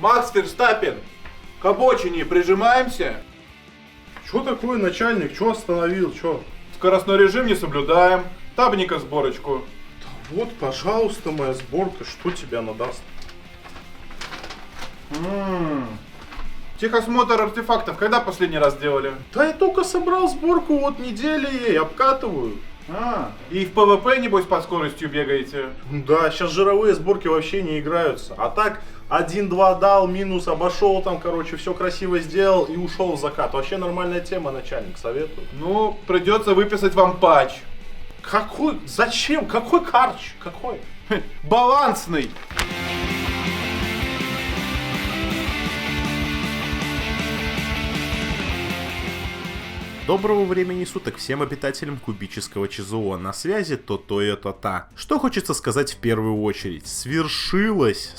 Макс Ферстаппен, к обочине прижимаемся. Чё такое, начальник? Чё остановил? Чё? Скоростной режим не соблюдаем. Табника сборочку. Да вот, пожалуйста, моя сборка. Что тебя надаст? Техосмотр артефактов когда последний раз делали? Да я только собрал сборку, вот недели ей, обкатываю. И в ПВП, небось, под скоростью бегаете? Да, сейчас жировые сборки вообще не играются. А так, 1-2 дал, минус, обошел там, короче, все красиво сделал и ушел в закат. Вообще нормальная тема, начальник, советую. Ну, придется выписать вам патч. Какой? Зачем? Какой карч? Какой? Балансный. Доброго времени суток всем обитателям кубического ЧЗО. На связи то и то-та. Что хочется сказать в первую очередь? Свершилось,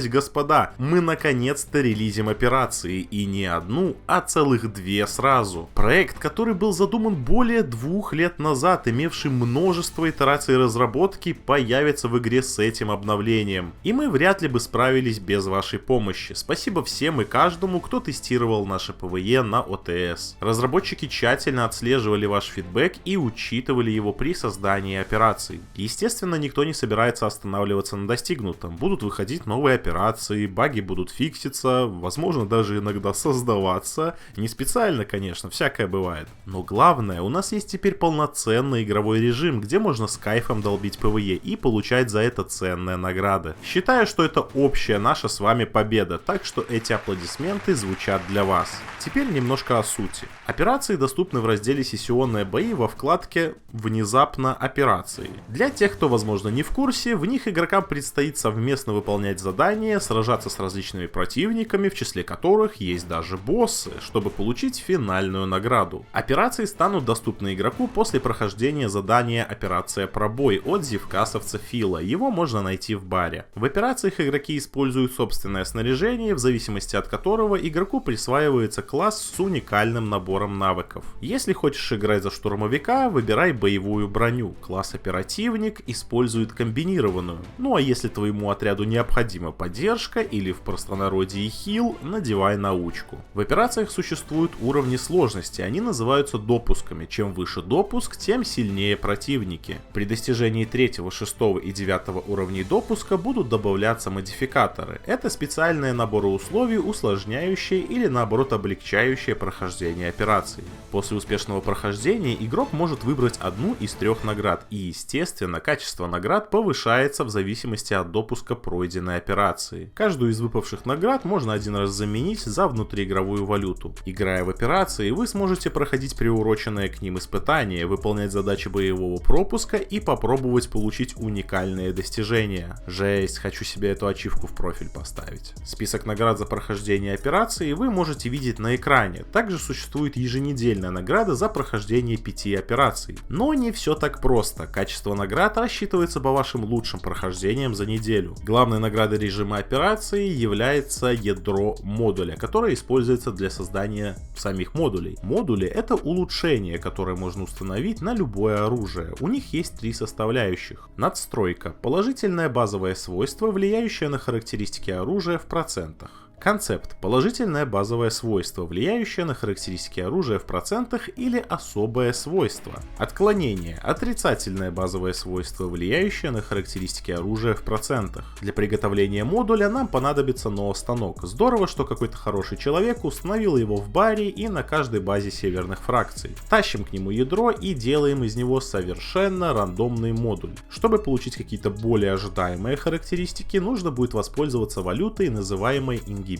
господа. Мы наконец-то релизим операции. И не одну, а целых две сразу. Проект, который был задуман более 2 лет назад, имевший множество итераций разработки, появится в игре с этим обновлением. И мы вряд ли бы справились без вашей помощи. Спасибо всем и каждому, кто тестировал наше ПВЕ на ОТС. Разработчики тщательно отслеживали ваш фидбэк и учитывали его при создании операций. Естественно, никто не собирается останавливаться на достигнутом. Будут выходить новые операции, баги будут фикситься, возможно даже иногда создаваться. Не специально, конечно, всякое бывает. Но главное, у нас есть теперь полноценный игровой режим, где можно с кайфом долбить ПВЕ и получать за это ценные награды. Считаю, что это общая наша с вами победа, так что эти аплодисменты звучат для вас. Теперь немножко о сути. Операции доступны в разделе «Сессионные бои» во вкладке «Внезапно операции». Для тех, кто, возможно, не в курсе, в них игрокам предстоит совместно выполнять задания, сражаться с различными противниками, в числе которых есть даже боссы, чтобы получить финальную награду. Операции станут доступны игроку после прохождения задания «Операция Пробой» от зевкасовца Фила. Его можно найти в баре. В операциях игроки используют собственное снаряжение, в зависимости от которого игроку присваивается класс с уникальным набором навыков. Если хочешь играть за штурмовика, выбирай боевую броню. Класс оперативник использует комбинированную. Ну а если твоему отряду необходима поддержка или в простонародье хил, надевай научку. В операциях существуют уровни сложности, они называются допусками. Чем выше допуск, тем сильнее противники. При достижении 3, 6 и 9 уровней допуска будут добавляться модификаторы. Это специальные наборы условий, усложняющие или наоборот облегчающие прохождение операций. После успешного прохождения игрок может выбрать одну из 3 наград, и естественно качество наград повышается в зависимости от допуска пройденной операции. Каждую из выпавших наград можно один раз заменить за внутриигровую валюту. Играя в операции, вы сможете проходить приуроченные к ним испытания, выполнять задачи боевого пропуска и попробовать получить уникальные достижения. Жесть, хочу себе эту ачивку в профиль поставить. Список наград за прохождение операции вы можете видеть на экране. Также существует еженедельная награда за прохождение 5 операций. Но не все так просто. Качество наград рассчитывается по вашим лучшим прохождениям за неделю. Главной наградой режима операции является ядро модуля, которое используется для создания самих модулей. Модули — это улучшение, которое можно установить на любое оружие. У них есть 3 составляющих. Надстройка — положительное базовое свойство, влияющее на характеристики оружия в процентах. Концепт – положительное базовое свойство, влияющее на характеристики оружия в процентах или особое свойство. Отклонение – отрицательное базовое свойство, влияющее на характеристики оружия в процентах. Для приготовления модуля нам понадобится ноостанок. Здорово, что какой-то хороший человек установил его в баре и на каждой базе северных фракций. Тащим к нему ядро и делаем из него совершенно рандомный модуль. Чтобы получить какие-то более ожидаемые характеристики, нужно будет воспользоваться валютой, называемой ингибиторами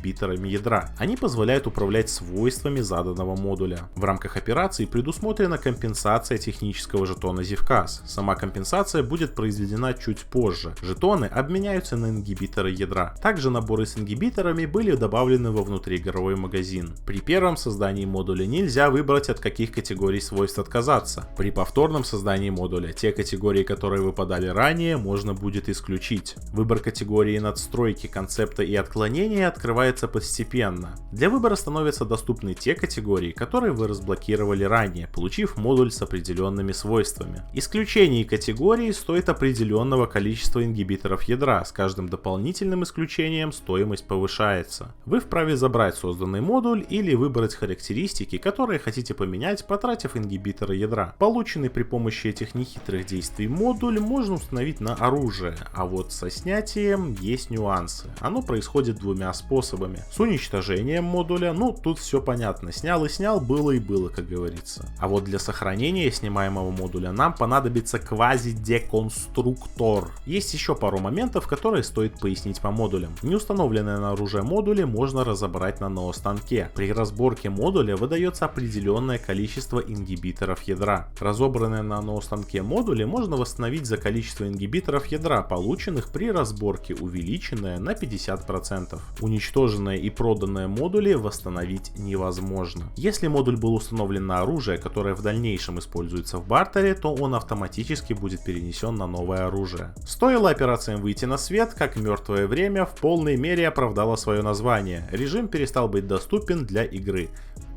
ядра. Они позволяют управлять свойствами заданного модуля. В рамках операции предусмотрена компенсация технического жетона Зевкас. Сама компенсация будет произведена чуть позже. Жетоны обменяются на ингибиторы ядра. Также наборы с ингибиторами были добавлены во внутриигровой магазин. При первом создании модуля нельзя выбрать, от каких категорий свойств отказаться. При повторном создании модуля те категории, которые выпадали ранее, можно будет исключить. Выбор категории надстройки, концепта и отклонения открывается открывается постепенно. Для выбора становятся доступны те категории, которые вы разблокировали ранее, получив модуль с определенными свойствами. Исключение категории стоит определенного количества ингибиторов ядра, с каждым дополнительным исключением стоимость повышается. Вы вправе забрать созданный модуль или выбрать характеристики, которые хотите поменять, потратив ингибиторы ядра. Полученный при помощи этих нехитрых действий модуль можно установить на оружие, а вот со снятием есть нюансы. Оно происходит двумя способами. С уничтожением модуля, ну тут все понятно, снял и снял, было и было, как говорится. А вот для сохранения снимаемого модуля нам понадобится квази-деконструктор. Есть еще пару моментов, которые стоит пояснить по модулям. Неустановленное на оружие модули можно разобрать на ноостанке. При разборке модуля выдается определенное количество ингибиторов ядра. Разобранные на ноостанке модули можно восстановить за количество ингибиторов ядра, полученных при разборке, увеличенное на 50%. Уничтоженные и проданные модули восстановить невозможно. Если модуль был установлен на оружие, которое в дальнейшем используется в бартере, то он автоматически будет перенесен на новое оружие. Стоило операциям выйти на свет, как мертвое время в полной мере оправдало свое название. Режим перестал быть доступен для игры.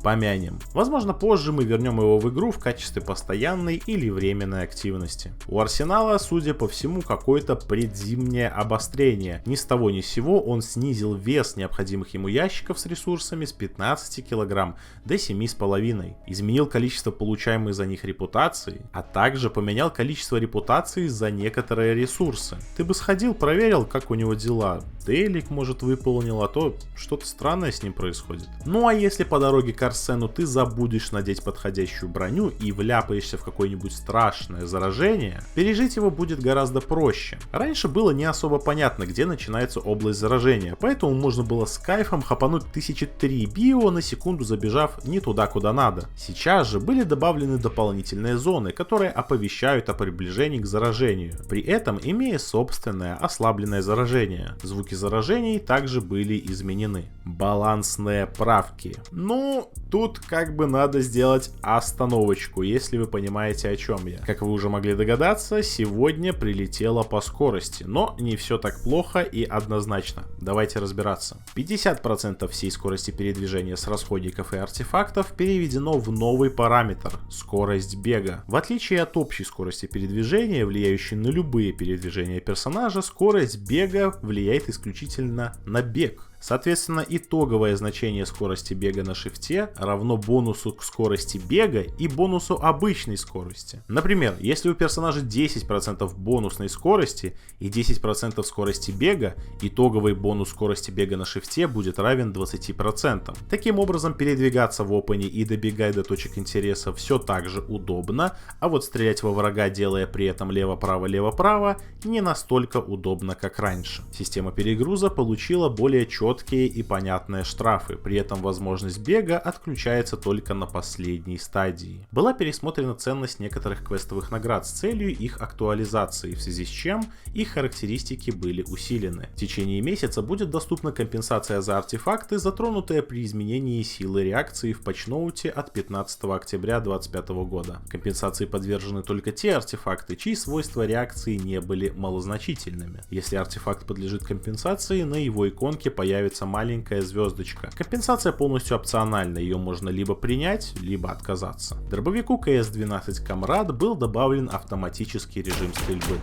Помянем. Возможно, позже мы вернем его в игру в качестве постоянной или временной активности. У Арсенала, судя по всему, какое-то предзимнее обострение. Ни с того ни с сего он снизил вес необходимых ему ящиков с ресурсами с 15 кг до 7,5. Изменил количество получаемой за них репутации, а также поменял количество репутации за некоторые ресурсы. Ты бы сходил, проверил, как у него дела. Дейлик, может, выполнил, а то что-то странное с ним происходит. Ну а если по дороге к Арсену ты забудешь надеть подходящую броню и вляпаешься в какое-нибудь страшное заражение, пережить его будет гораздо проще. Раньше было не особо понятно, где начинается область заражения, поэтому можно было с кайфом хапануть 1003 био на секунду, забежав не туда, куда надо. Сейчас же были добавлены дополнительные зоны, которые оповещают о приближении к заражению, при этом имея собственное ослабленное заражение. Звуки заражений также были изменены. Балансные правки. Ну, тут как бы надо сделать остановочку, если вы понимаете, о чем я. Как вы уже могли догадаться, сегодня прилетело по скорости, но не все так плохо и однозначно. Давайте разбираться. 50% всей скорости передвижения с расходников и артефактов переведено в новый параметр – скорость бега. В отличие от общей скорости передвижения, влияющей на любые передвижения персонажа, скорость бега влияет исключительно на бег. Соответственно, итоговое значение скорости бега на шифте равно бонусу к скорости бега и бонусу обычной скорости. Например, если у персонажа 10% бонусной скорости и 10% скорости бега, итоговый бонус скорости бега на шифте будет равен 20%. Таким образом, передвигаться в опене и добегать до точек интереса все так же удобно, а вот стрелять во врага, делая при этом лево-право, не настолько удобно, как раньше. Система перегруза получила более четкие и понятные штрафы, при этом возможность бега отключается только на последней стадии. Была пересмотрена ценность некоторых квестовых наград с целью их актуализации, в связи с чем их характеристики были усилены. В течение месяца будет доступна компенсация за артефакты, затронутые при изменении силы реакции в патчноуте от 15 октября 2025 года. Компенсации подвержены только те артефакты, чьи свойства реакции не были малозначительными. Если артефакт подлежит компенсации, на его иконке появится маленькая звездочка. Компенсация полностью опциональна, ее можно либо принять, либо отказаться. Дробовику КС-12 Камрад был добавлен автоматический режим стрельбы.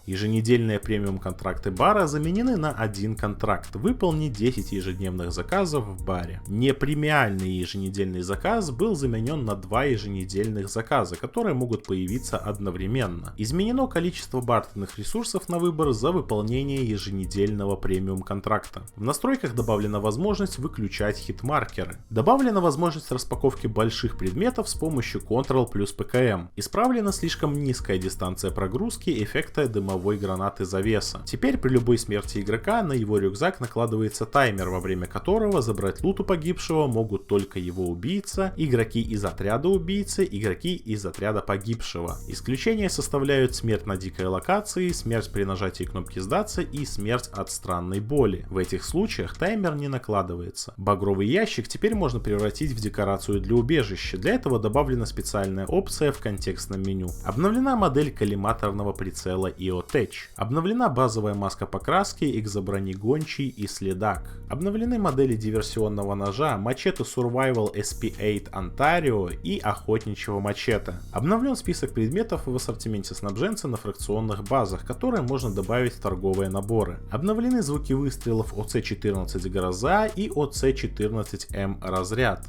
Еженедельные премиум-контракты бара заменены на один контракт. Выполни 10 ежедневных заказов в баре. Непремиальный еженедельный заказ был заменен на 2 еженедельных заказа, которые могут появиться одновременно. Изменено количество бартерных ресурсов на выбор за выполнение еженедельного премиум-контракта. В настройках добавлена возможность выключать хит-маркеры. Добавлена возможность распаковки больших предметов с помощью Ctrl плюс ПКМ. Исправлена слишком низкая дистанция прогрузки эффекта дымовой гранаты завеса. Теперь при любой смерти игрока на его рюкзак накладывается таймер, во время которого забрать лут у погибшего могут только его убийца, игроки из отряда убийцы, игроки из отряда погибшего. Исключения составляют смерть на дикой локации, смерть при нажатии кнопки сдаться и смерть от странной боли. В этих случаях таймер не накладывается. Багровый ящик теперь можно превратить в декорацию для убежища. Для этого добавлена специальная опция в контекстном меню. Обновлена модель коллиматорного прицела ИОТ. Tech. Обновлена базовая маска покраски, экзоброни гончий и следак. Обновлены модели диверсионного ножа, мачете Survival SP8 Ontario и охотничьего мачете. Обновлен список предметов в ассортименте снабженца на фракционных базах, которые можно добавить в торговые наборы. Обновлены звуки выстрелов ОЦ-14 Гроза и ОЦ-14М Разряд.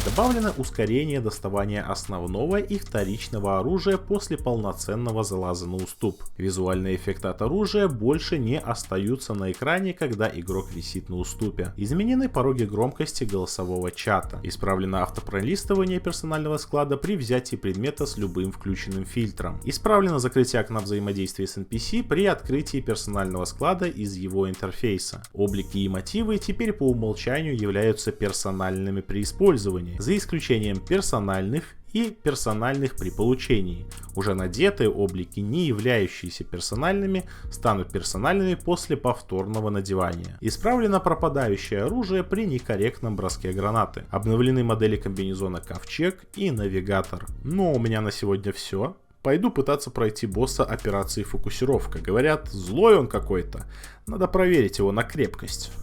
Добавлено ускорение доставания основного и вторичного оружия после полноценного залаза на уступ. Визуальные эффекты от оружия больше не остаются на экране, когда игрок висит на уступе. Изменены пороги громкости голосового чата. Исправлено автопролистывание персонального склада при взятии предмета с любым включенным фильтром. Исправлено закрытие окна взаимодействия с NPC при открытии персонального склада из его интерфейса. Облики и мотивы теперь по умолчанию являются персональными при использовании, за исключением персональных и персональных при получении. Уже надетые облики, не являющиеся персональными, станут персональными после повторного надевания. Исправлено пропадающее оружие при некорректном броске гранаты. Обновлены модели комбинезона Ковчег и Навигатор. Ну, у меня на сегодня все. Пойду пытаться пройти босса операции Фокусировка. Говорят, злой он какой-то. Надо проверить его на крепкость.